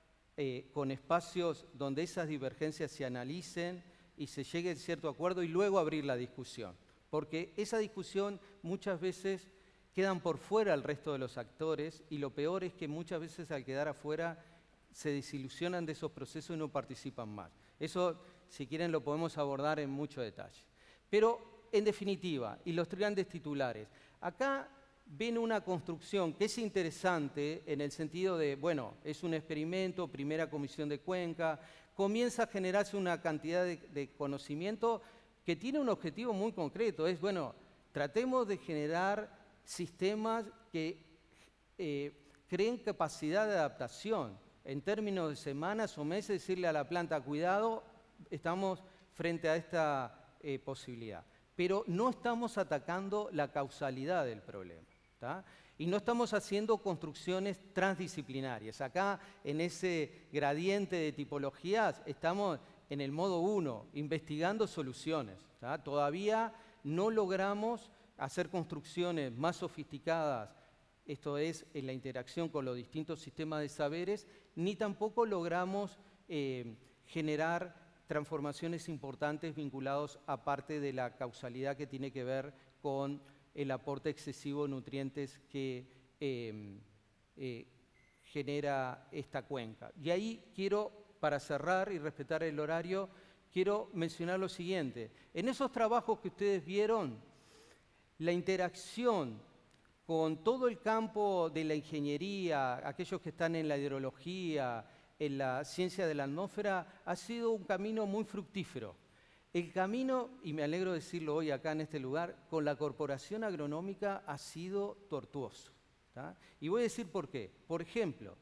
con espacios donde esas divergencias se analicen y se llegue a cierto acuerdo y luego abrir la discusión. Porque esa discusión muchas veces quedan por fuera el resto de los actores y lo peor es que muchas veces al quedar afuera se desilusionan de esos procesos y no participan más. Eso, si quieren, lo podemos abordar en mucho detalle. Pero, en definitiva, y los grandes titulares, acá ven una construcción que es interesante en el sentido de, bueno, es un experimento, primera comisión de Cuenca, comienza a generarse una cantidad de conocimiento que tiene un objetivo muy concreto, es, bueno, tratemos de generar sistemas que creen capacidad de adaptación. En términos de semanas o meses, decirle a la planta, cuidado, estamos frente a esta posibilidad. Pero no estamos atacando la causalidad del problema. ¿Tá? Y no estamos haciendo construcciones transdisciplinarias. Acá, en ese gradiente de tipologías, estamos en el modo 1, investigando soluciones. ¿Tá? Todavía no logramos hacer construcciones más sofisticadas, esto es, en la interacción con los distintos sistemas de saberes, ni tampoco logramos generar transformaciones importantes vinculados a parte de la causalidad que tiene que ver con el aporte excesivo de nutrientes que genera esta cuenca. Y ahí quiero, para cerrar y respetar el horario, quiero mencionar lo siguiente. En esos trabajos que ustedes vieron, la interacción con todo el campo de la ingeniería, aquellos que están en la hidrología, en la ciencia de la atmósfera, ha sido un camino muy fructífero. El camino, y me alegro de decirlo hoy acá en este lugar, con la Corporación Agronómica ha sido tortuoso. ¿Tá? Y voy a decir por qué. Por ejemplo,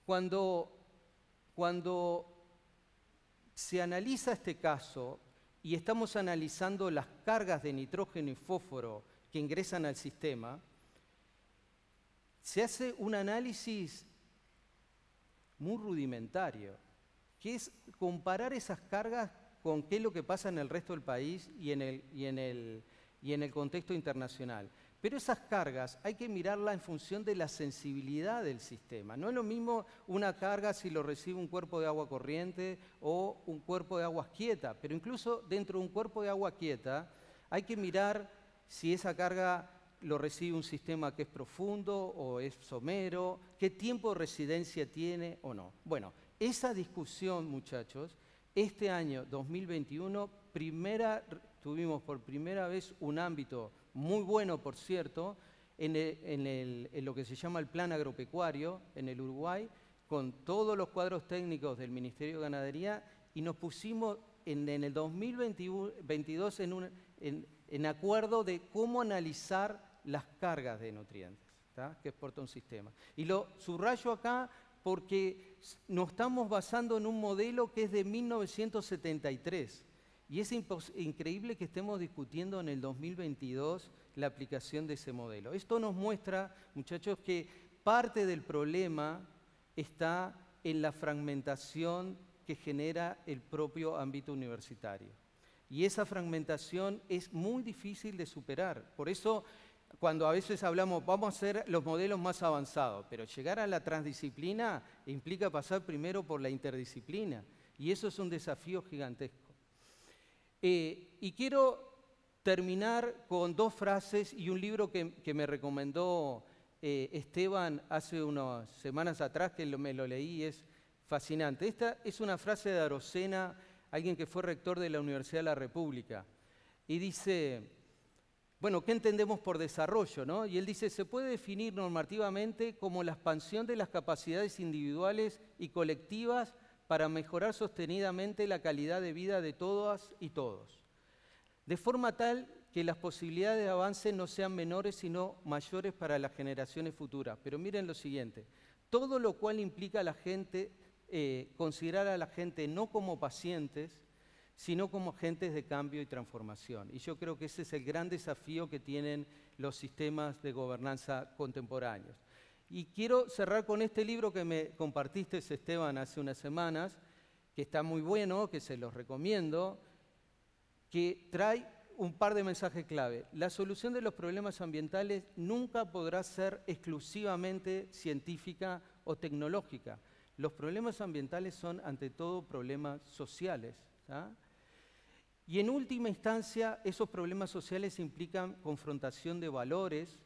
cuando se analiza este caso y estamos analizando las cargas de nitrógeno y fósforo que ingresan al sistema, se hace un análisis muy rudimentario, que es comparar esas cargas con qué es lo que pasa en el resto del país y en el contexto internacional. Pero esas cargas hay que mirarlas en función de la sensibilidad del sistema. No es lo mismo una carga si lo recibe un cuerpo de agua corriente o un cuerpo de aguas quieta, pero incluso dentro de un cuerpo de agua quieta hay que mirar si esa carga lo recibe un sistema que es profundo o es somero, qué tiempo de residencia tiene o no. Bueno, esa discusión, muchachos, este año 2021 tuvimos por primera vez un ámbito muy bueno, por cierto, en lo que se llama el Plan Agropecuario en el Uruguay, con todos los cuadros técnicos del Ministerio de Ganadería, y nos pusimos en el 2022 en acuerdo de cómo analizar las cargas de nutrientes, ¿tá? Que exporta un sistema. Y lo subrayo acá porque nos estamos basando en un modelo que es de 1973. Y es increíble que estemos discutiendo en el 2022 la aplicación de ese modelo. Esto nos muestra, muchachos, que parte del problema está en la fragmentación que genera el propio ámbito universitario. Y esa fragmentación es muy difícil de superar. Por eso, cuando a veces hablamos, vamos a hacer los modelos más avanzados, pero llegar a la transdisciplina implica pasar primero por la interdisciplina. Y eso es un desafío gigantesco. Y quiero terminar con dos frases y un libro que me recomendó Esteban hace unas semanas atrás, que me lo leí, es fascinante. Esta es una frase de Arocena, alguien que fue rector de la Universidad de la República, y dice, bueno, ¿qué entendemos por desarrollo, no? Y él dice, se puede definir normativamente como la expansión de las capacidades individuales y colectivas para mejorar sostenidamente la calidad de vida de todas y todos, de forma tal que las posibilidades de avance no sean menores sino mayores para las generaciones futuras. Pero miren lo siguiente, todo lo cual implica a la gente, considerar a la gente no como pacientes, sino como agentes de cambio y transformación. Y yo creo que ese es el gran desafío que tienen los sistemas de gobernanza contemporáneos. Y quiero cerrar con este libro que me compartiste, Esteban, hace unas semanas, que está muy bueno, que se los recomiendo, que trae un par de mensajes clave. La solución de los problemas ambientales nunca podrá ser exclusivamente científica o tecnológica. Los problemas ambientales son, ante todo, problemas sociales, ¿sí? Y en última instancia, esos problemas sociales implican confrontación de valores,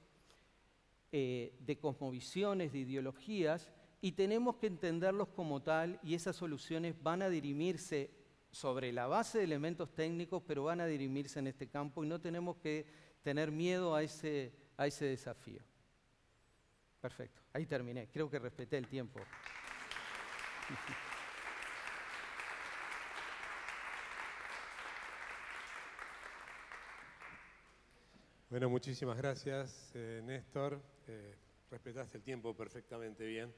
de cosmovisiones, de ideologías, y tenemos que entenderlos como tal, y esas soluciones van a dirimirse sobre la base de elementos técnicos, pero van a dirimirse en este campo, y no tenemos que tener miedo a ese desafío. Perfecto, ahí terminé. Creo que respeté el tiempo. Bueno, muchísimas gracias, Néstor. Respetaste el tiempo perfectamente bien.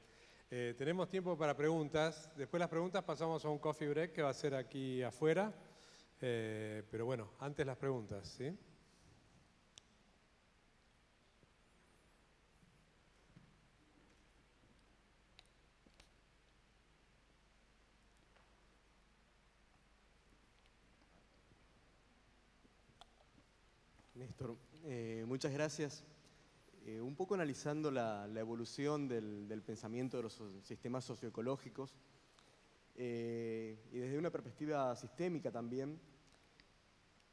Tenemos tiempo para preguntas. Después de las preguntas pasamos a un coffee break que va a ser aquí afuera. Pero bueno, antes las preguntas, ¿sí? Néstor, muchas gracias. Un poco analizando la evolución del pensamiento de los sistemas socioecológicos y desde una perspectiva sistémica también,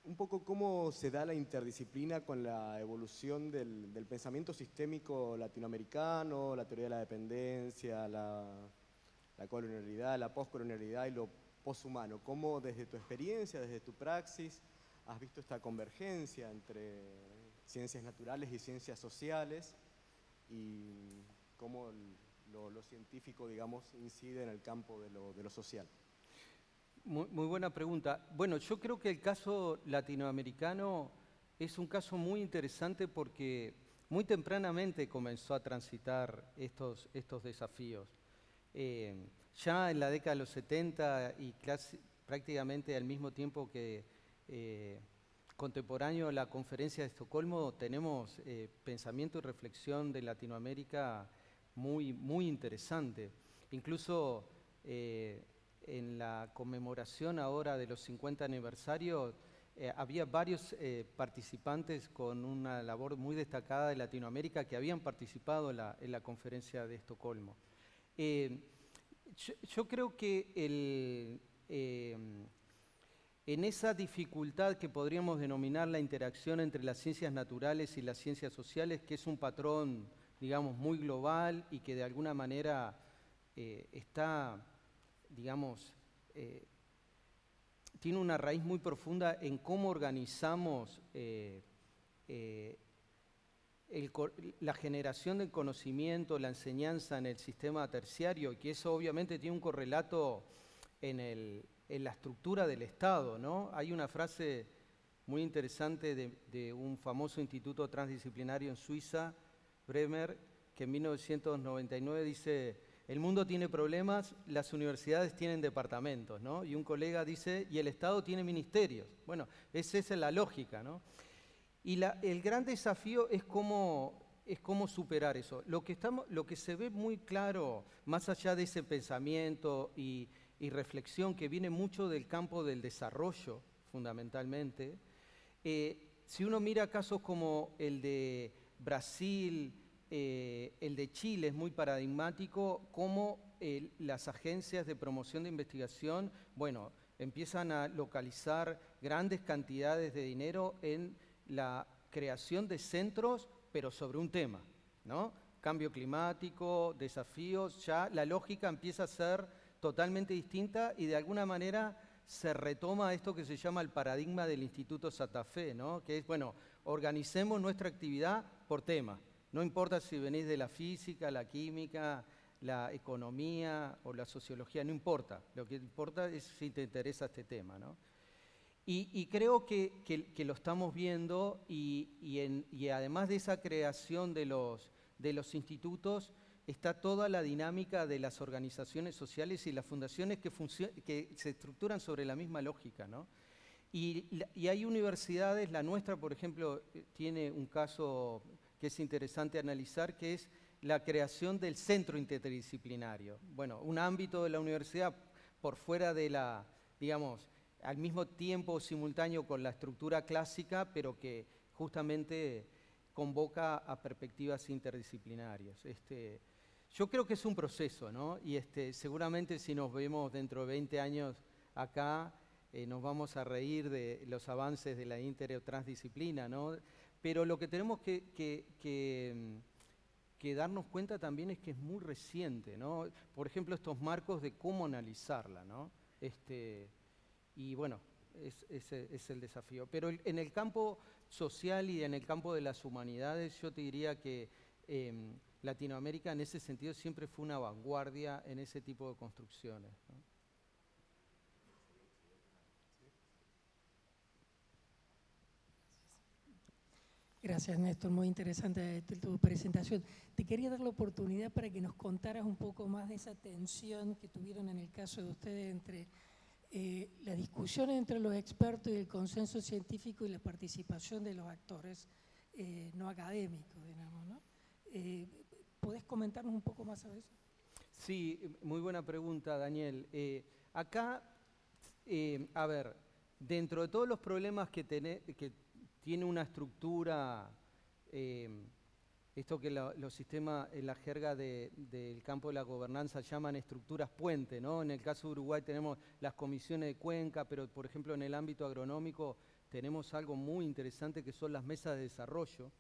un poco cómo se da la interdisciplina con la evolución del pensamiento sistémico latinoamericano, la teoría de la dependencia, la colonialidad, la poscolonialidad y lo poshumano. ¿Cómo desde tu experiencia, desde tu praxis, has visto esta convergencia entre ciencias naturales y ciencias sociales y cómo lo científico, digamos, incide en el campo de lo social? Muy buena pregunta. Bueno, yo creo que el caso latinoamericano es un caso muy interesante porque muy tempranamente comenzó a transitar estos desafíos. Ya en la década de los 70 y prácticamente al mismo tiempo que contemporáneo a la Conferencia de Estocolmo, tenemos pensamiento y reflexión de Latinoamérica muy interesante. Incluso en la conmemoración ahora de los 50 aniversarios, había varios participantes con una labor muy destacada de Latinoamérica que habían participado en la Conferencia de Estocolmo. Yo creo que en esa dificultad que podríamos denominar la interacción entre las ciencias naturales y las ciencias sociales, que es un patrón, digamos, muy global y que de alguna manera está, digamos, tiene una raíz muy profunda en cómo organizamos la generación del conocimiento, la enseñanza en el sistema terciario, y que eso obviamente tiene un correlato en la estructura del Estado, ¿no? Hay una frase muy interesante de un famoso instituto transdisciplinario en Suiza, Bremer, que en 1999 dice: el mundo tiene problemas, las universidades tienen departamentos, ¿no? Y un colega dice: y el Estado tiene ministerios. Bueno, esa es la lógica, ¿no? Y el gran desafío es cómo superar eso. Lo que se ve muy claro, más allá de ese pensamiento y reflexión que viene mucho del campo del desarrollo, fundamentalmente, si uno mira casos como el de Brasil, el de Chile es muy paradigmático, cómo las agencias de promoción de investigación, bueno, empiezan a localizar grandes cantidades de dinero en la creación de centros, pero sobre un tema, ¿no? Cambio climático, desafíos, ya la lógica empieza a ser totalmente distinta y de alguna manera se retoma esto que se llama el paradigma del Instituto Santa Fe, ¿no? Que es, bueno, organicemos nuestra actividad por tema. No importa si venís de la física, la química, la economía o la sociología, no importa. Lo que importa es si te interesa este tema, ¿no? Y creo que lo estamos viendo y además de esa creación de los institutos, está toda la dinámica de las organizaciones sociales y las fundaciones que se estructuran sobre la misma lógica, ¿no? Y hay universidades, la nuestra, por ejemplo, tiene un caso que es interesante analizar, que es la creación del centro interdisciplinario. Bueno, un ámbito de la universidad por fuera de la, digamos, al mismo tiempo simultáneo con la estructura clásica, pero que justamente convoca a perspectivas interdisciplinarias. Yo creo que es un proceso, ¿no? Y seguramente si nos vemos dentro de 20 años acá, nos vamos a reír de los avances de la inter o transdisciplina, ¿no? Pero lo que tenemos que darnos cuenta también es que es muy reciente, ¿no? Por ejemplo, estos marcos de cómo analizarla, ¿no? Y bueno, ese es el desafío. Pero en el campo social y en el campo de las humanidades, yo te diría que Latinoamérica en ese sentido siempre fue una vanguardia en ese tipo de construcciones, ¿no? Gracias, Néstor. Muy interesante tu presentación. Te quería dar la oportunidad para que nos contaras un poco más de esa tensión que tuvieron en el caso de ustedes entre la discusión entre los expertos y el consenso científico y la participación de los actores no académicos, digamos, ¿no? ¿Podés comentarnos un poco más sobre eso? Sí, muy buena pregunta, Daniel. Acá, a ver, dentro de todos los problemas que tiene una estructura, esto que los sistemas, en la jerga del campo de la gobernanza llaman estructuras puente, ¿no? En el caso de Uruguay tenemos las comisiones de cuenca, pero por ejemplo en el ámbito agronómico tenemos algo muy interesante que son las mesas de desarrollo,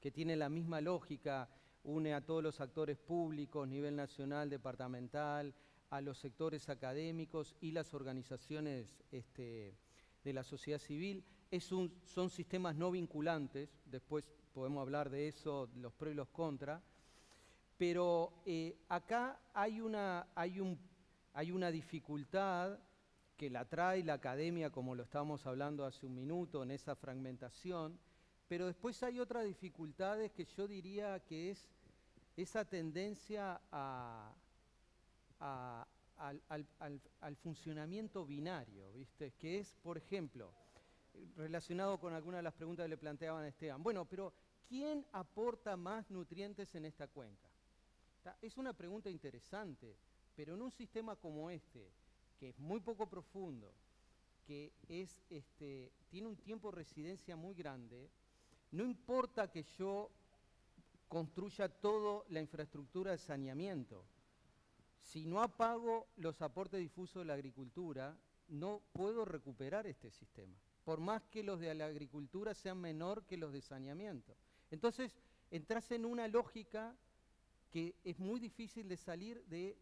que tienen la misma lógica, une a todos los actores públicos, nivel nacional, departamental, a los sectores académicos y las organizaciones de la sociedad civil. Son sistemas no vinculantes, después podemos hablar de eso, los pros y los contras, pero acá hay una dificultad que la trae la academia, como lo estábamos hablando hace un minuto, en esa fragmentación, pero después hay otras dificultades que yo diría que es esa tendencia al funcionamiento binario, ¿viste? Que es, por ejemplo, relacionado con algunas de las preguntas que le planteaban a Esteban. Bueno, pero ¿quién aporta más nutrientes en esta cuenca? Es una pregunta interesante, pero en un sistema como este, que es muy poco profundo, que tiene un tiempo de residencia muy grande, no importa que yo construya toda la infraestructura de saneamiento. Si no apago los aportes difusos de la agricultura, no puedo recuperar este sistema, por más que los de la agricultura sean menor que los de saneamiento. Entonces, entras en una lógica que es muy difícil de salir de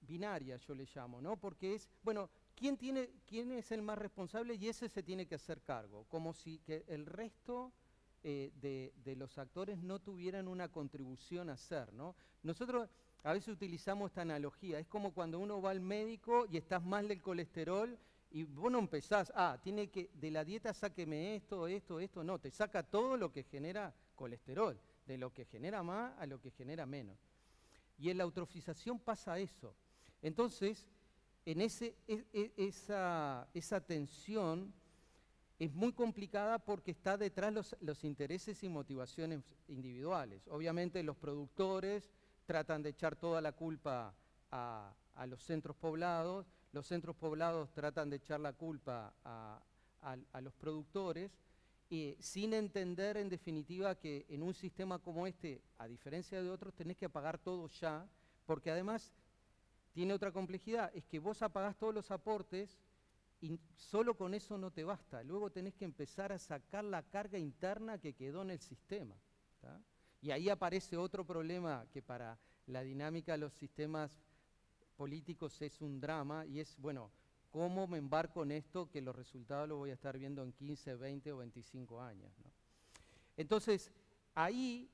binaria, yo le llamo, ¿no? Porque es, bueno, ¿quién es el más responsable? Y ese se tiene que hacer cargo, como si que el resto de los actores no tuvieran una contribución a hacer, ¿no? Nosotros a veces utilizamos esta analogía, es como cuando uno va al médico y estás mal del colesterol y vos no empezás, tiene que, de la dieta sáqueme esto, no, te saca todo lo que genera colesterol, de lo que genera más a lo que genera menos. Y en la eutrofización pasa eso. Entonces, en esa tensión es muy complicada porque está detrás los intereses y motivaciones individuales. Obviamente los productores tratan de echar toda la culpa a los centros poblados tratan de echar la culpa a los productores sin entender en definitiva que en un sistema como este, a diferencia de otros, tenés que apagar todo ya, porque además tiene otra complejidad, es que vos apagás todos los aportes y solo con eso no te basta, luego tenés que empezar a sacar la carga interna que quedó en el sistema, ¿tá? Y ahí aparece otro problema que para la dinámica de los sistemas políticos es un drama, y es, bueno, ¿cómo me embarco en esto que los resultados los voy a estar viendo en 15, 20 o 25 años, ¿no? Entonces, ahí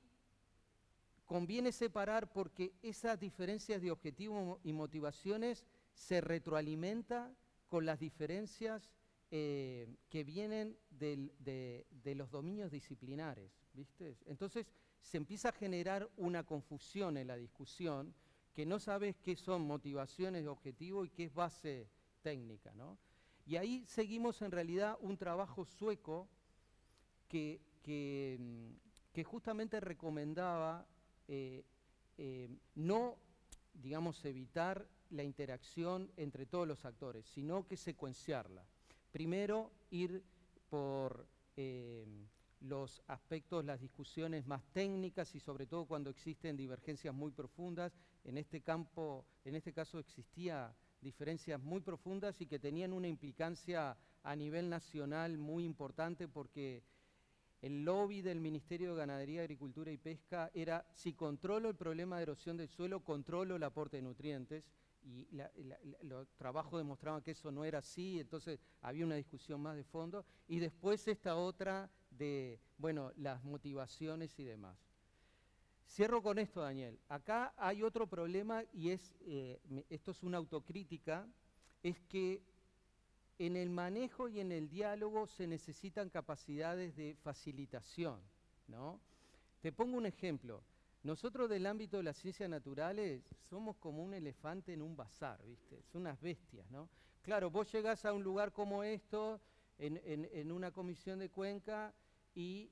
conviene separar porque esas diferencias de objetivos y motivaciones se retroalimentan con las diferencias que vienen de los dominios disciplinares, ¿viste? Entonces, se empieza a generar una confusión en la discusión, que no sabes qué son motivaciones de objetivo y qué es base técnica, ¿no? Y ahí seguimos en realidad un trabajo sueco que justamente recomendaba no, digamos, evitar la interacción entre todos los actores, sino que secuenciarla. Primero, ir por los aspectos, las discusiones más técnicas y sobre todo cuando existen divergencias muy profundas. En este caso existía diferencias muy profundas y que tenían una implicancia a nivel nacional muy importante, porque el lobby del Ministerio de Ganadería, Agricultura y Pesca era: si controlo el problema de erosión del suelo, controlo el aporte de nutrientes, y los trabajos demostraban que eso no era así, entonces había una discusión más de fondo, y después esta otra de, bueno, las motivaciones y demás. Cierro con esto, Daniel. Acá hay otro problema, y esto es una autocrítica, es que en el manejo y en el diálogo se necesitan capacidades de facilitación, ¿no? Te pongo un ejemplo. Nosotros del ámbito de las ciencias naturales somos como un elefante en un bazar, ¿viste? Son unas bestias, ¿no? Claro, vos llegás a un lugar como esto, en una comisión de Cuenca, y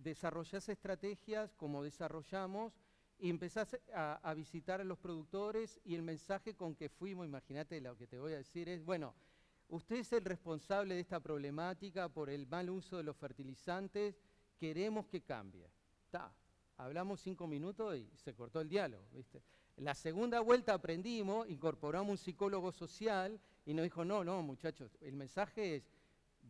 desarrollás estrategias como desarrollamos, y empezás a visitar a los productores, y el mensaje con que fuimos, imagínate lo que te voy a decir, es: bueno, usted es el responsable de esta problemática por el mal uso de los fertilizantes, queremos que cambie. Hablamos 5 minutos y se cortó el diálogo, ¿viste? La segunda vuelta aprendimos, incorporamos un psicólogo social y nos dijo: no, muchachos, el mensaje es: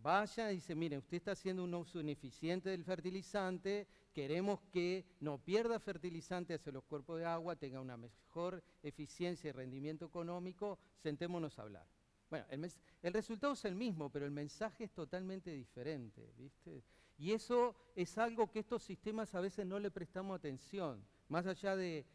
vaya, dice, mire, usted está haciendo un uso ineficiente del fertilizante, queremos que no pierda fertilizante hacia los cuerpos de agua, tenga una mejor eficiencia y rendimiento económico, sentémonos a hablar. Bueno, el resultado es el mismo, pero el mensaje es totalmente diferente, ¿viste? Y eso es algo que estos sistemas a veces no le prestamos atención, más allá de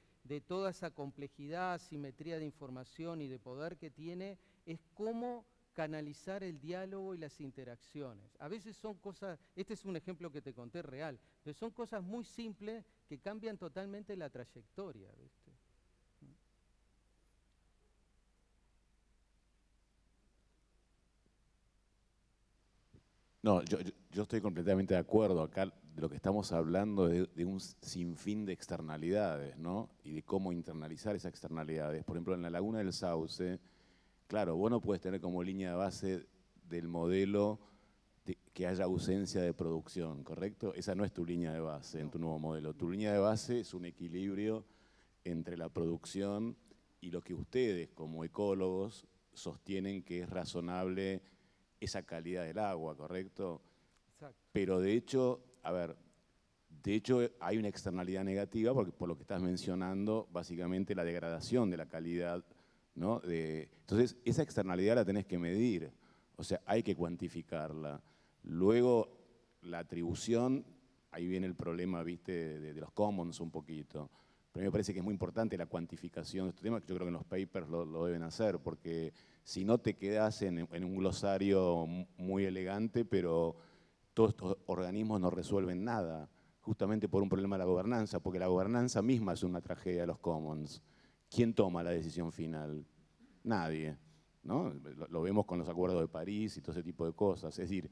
toda esa complejidad, simetría de información y de poder que tiene, es cómo canalizar el diálogo y las interacciones. A veces son cosas, este es un ejemplo que te conté real, pero son cosas muy simples que cambian totalmente la trayectoria, ¿viste? No, yo estoy completamente de acuerdo. Acá de lo que estamos hablando es de un sinfín de externalidades, ¿no? Y de cómo internalizar esas externalidades. Por ejemplo, en la Laguna del Sauce, claro, vos no puedes tener como línea de base del modelo que haya ausencia de producción, ¿correcto? Esa no es tu línea de base en tu nuevo modelo. Tu línea de base es un equilibrio entre la producción y lo que ustedes como ecólogos sostienen que es razonable esa calidad del agua, ¿correcto? Exacto. Pero de hecho, a ver, de hecho hay una externalidad negativa porque por lo que estás mencionando, básicamente la degradación de la calidad, ¿no? Entonces, esa externalidad la tenés que medir, o sea, hay que cuantificarla. Luego, la atribución, ahí viene el problema, ¿viste?, de los commons un poquito. Pero a mí me parece que es muy importante la cuantificación de este tema, que yo creo que en los papers lo deben hacer, porque si no te quedás en un glosario muy elegante, pero todos estos organismos no resuelven nada, justamente por un problema de la gobernanza, porque la gobernanza misma es una tragedia de los commons. ¿Quién toma la decisión final? Nadie, ¿no? Lo vemos con los acuerdos de París y todo ese tipo de cosas. Es decir,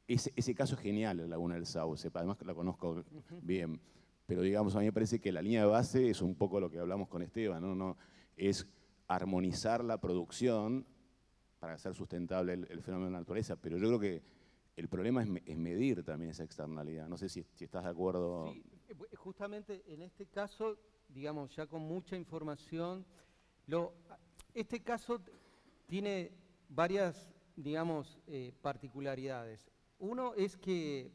ese caso es genial, la Laguna del Sauce, además que la conozco bien. Pero digamos, a mí me parece que la línea de base es un poco lo que hablamos con Esteban, ¿no? Es armonizar la producción para hacer sustentable el fenómeno de la naturaleza, pero yo creo que El problema es medir también esa externalidad. No sé si estás de acuerdo. Sí, justamente en este caso, digamos, ya con mucha información, este caso tiene varias, digamos, particularidades. Uno es que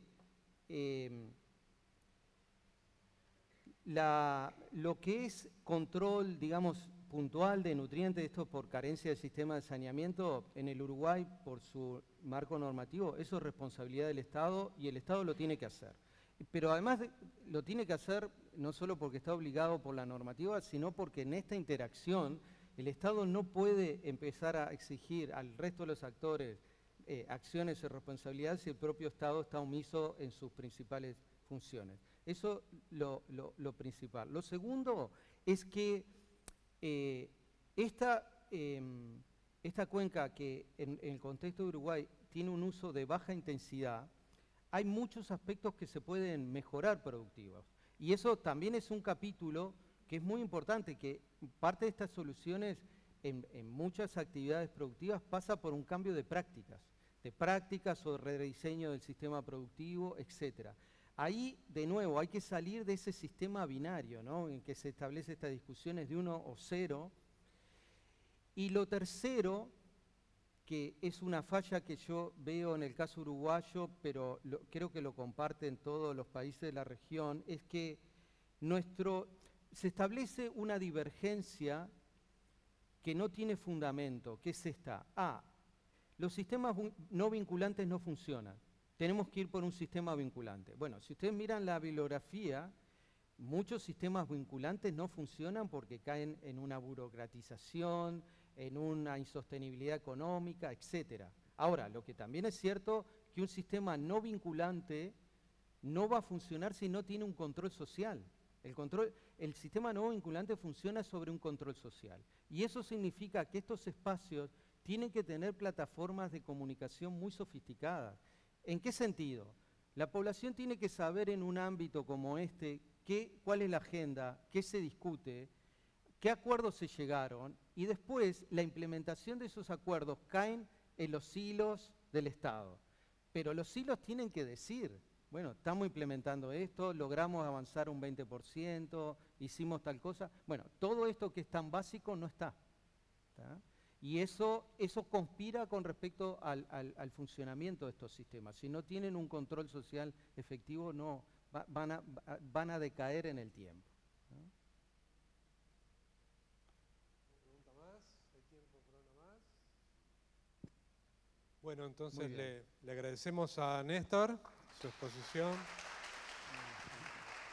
lo que es control, digamos, puntual de nutrientes, esto por carencia del sistema de saneamiento, en el Uruguay, por su marco normativo, eso es responsabilidad del Estado y el Estado lo tiene que hacer. Pero además lo tiene que hacer no solo porque está obligado por la normativa, sino porque en esta interacción el Estado no puede empezar a exigir al resto de los actores acciones y responsabilidades si el propio Estado está omiso en sus principales funciones. Eso lo principal. Lo segundo es que esta cuenca que en el contexto de Uruguay tiene un uso de baja intensidad, hay muchos aspectos que se pueden mejorar productivos. Y eso también es un capítulo que es muy importante, que parte de estas soluciones en muchas actividades productivas pasa por un cambio de prácticas o rediseño del sistema productivo, etcétera. Ahí, de nuevo, hay que salir de ese sistema binario, ¿no?, en que se establece estas discusiones de 1 o 0. Y lo tercero, que es una falla que yo veo en el caso uruguayo, pero creo que lo comparten todos los países de la región, es que se establece una divergencia que no tiene fundamento, que es esta. Los sistemas no vinculantes no funcionan. Tenemos que ir por un sistema vinculante. Bueno, si ustedes miran la bibliografía, muchos sistemas vinculantes no funcionan porque caen en una burocratización, en una insostenibilidad económica, etc. Ahora, lo que también es cierto es que un sistema no vinculante no va a funcionar si no tiene un control social. El sistema no vinculante funciona sobre un control social. Y eso significa que estos espacios tienen que tener plataformas de comunicación muy sofisticadas. ¿En qué sentido? La población tiene que saber en un ámbito como este cuál es la agenda, qué se discute, qué acuerdos se llegaron, y después la implementación de esos acuerdos caen en los hilos del Estado. Pero los hilos tienen que decir, bueno, estamos implementando esto, logramos avanzar un 20%, hicimos tal cosa. Bueno, todo esto que es tan básico no está. ¿Está? Y eso conspira con respecto al funcionamiento de estos sistemas. Si no tienen un control social efectivo, van a decaer en el tiempo. ¿No? ¿Pregunta más? ¿Hay tiempo para una más? Bueno, entonces le agradecemos a Néstor su exposición.